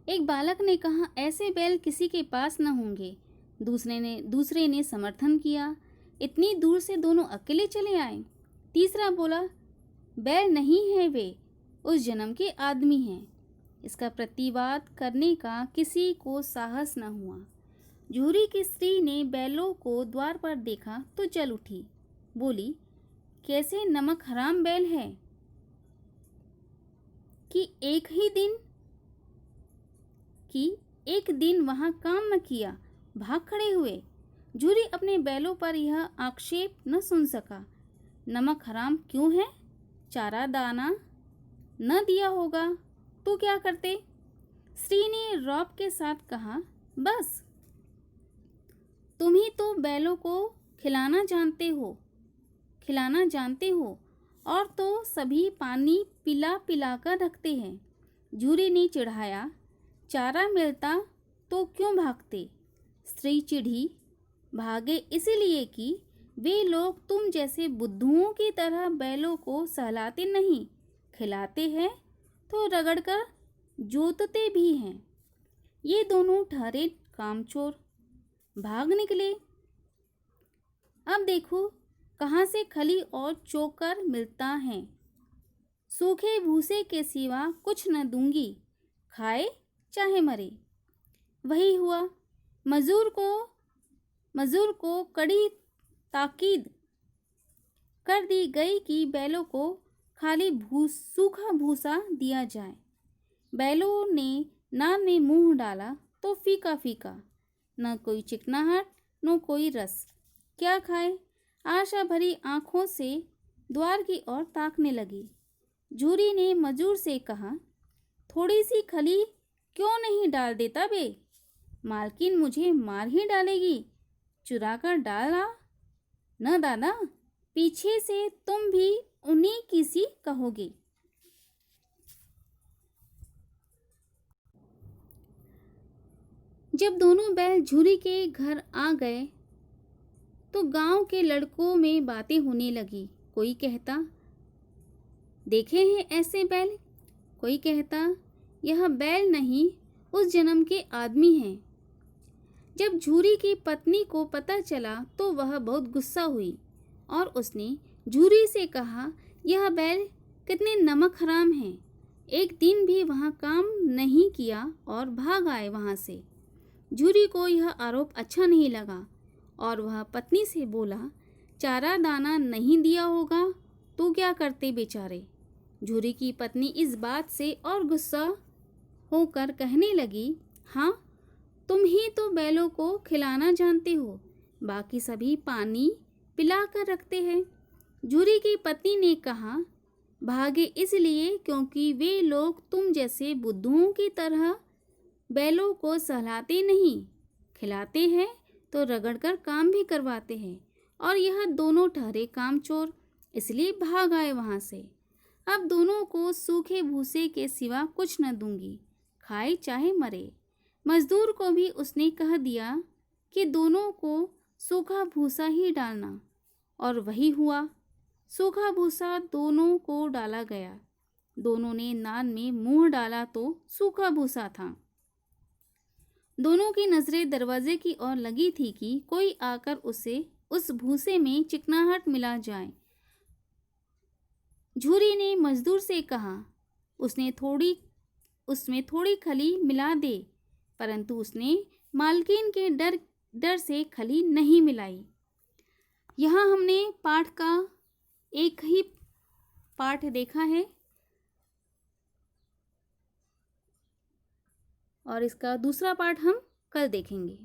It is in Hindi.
एक बालक ने कहा, ऐसे बैल किसी के पास न होंगे। दूसरे ने समर्थन किया, इतनी दूर से दोनों अकेले चले आए। तीसरा बोला, बैल नहीं है, वे उस जन्म के आदमी हैं। इसका प्रतिवाद करने का किसी को साहस न हुआ। झूरी की स्त्री ने बैलों को द्वार पर देखा तो चल उठी, बोली, कैसे नमक हराम बैल है कि एक दिन वहां काम न किया, भाग खड़े हुए। झूरी अपने बैलों पर यह आक्षेप न सुन सका। नमक हराम क्यों है? चारा दाना न दिया होगा तो क्या करते? स्त्री ने रौब के साथ कहा, बस तुम ही तो बैलों को खिलाना जानते हो और तो सभी पानी पिला पिला कर रखते हैं। झूरी ने चिढ़ाया, चारा मिलता तो क्यों भागते? स्त्री चिढ़ी, भागे इसलिए कि वे लोग तुम जैसे बुद्धुओं की तरह बैलों को सहलाते नहीं, खिलाते हैं तो रगड़कर जोतते भी हैं। ये दोनों ठहरे कामचोर, भाग निकले। अब देखो कहाँ से खली और चोकर मिलता है। सूखे भूसे के सिवा कुछ न दूंगी, खाए चाहे मरे। वही हुआ। मजदूर को कड़ी ताकीद कर दी गई कि बैलों को खाली सूखा भूसा दिया जाए। बैलों ने नाद में मुंह डाला तो फीका फीका, न कोई चिकनाहट न कोई रस। क्या खाए? आशा भरी आंखों से द्वार की ओर ताकने लगी। झूरी ने मजदूर से कहा, थोड़ी सी खली क्यों नहीं डाल देता बे? मालकिन मुझे मार ही डालेगी। चुरा कर डाला न दादा, पीछे से तुम भी उन्हीं की सी कहोगे। जब दोनों बैल झूरी के घर आ गए तो गांव के लड़कों में बातें होने लगी। कोई कहता, देखे हैं ऐसे बैल? कोई कहता, यह बैल नहीं, उस जन्म के आदमी हैं। जब झूरी की पत्नी को पता चला तो वह बहुत गुस्सा हुई और उसने झूरी से कहा, यह बैल कितने नमक हराम हैं, एक दिन भी वहाँ काम नहीं किया और भाग आए वहाँ से। झूरी को यह आरोप अच्छा नहीं लगा और वह पत्नी से बोला, चारा दाना नहीं दिया होगा तो क्या करते बेचारे? झूरी की पत्नी इस बात से और गुस्सा होकर कहने लगी, हाँ, तुम ही तो बैलों को खिलाना जानते हो, बाकी सभी पानी पिला कर रखते हैं। झूरी की पत्नी ने कहा, भागे इसलिए क्योंकि वे लोग तुम जैसे बुद्धुओं की तरह बैलों को सहलाते नहीं, खिलाते हैं तो रगड़कर काम भी करवाते हैं, और यह दोनों ठहरे कामचोर, इसलिए भाग आए वहाँ से। अब दोनों को सूखे भूसे के सिवा कुछ न दूंगी, खाए चाहे मरे। मजदूर को भी उसने कह दिया कि दोनों को सूखा भूसा ही डालना, और वही हुआ। सूखा भूसा दोनों को डाला गया। दोनों ने नाद में मुंह डाला तो सूखा भूसा था। दोनों की नजरें दरवाजे की ओर लगी थी कि कोई आकर उस भूसे में चिकनाहट मिला जाए। झूरी ने मजदूर से कहा, उसमें थोड़ी खली मिला दे, परंतु उसने मालकिन के डर से खली नहीं मिलाई। यहाँ हमने पाठ का एक ही पाठ देखा है और इसका दूसरा पाठ हम कल देखेंगे।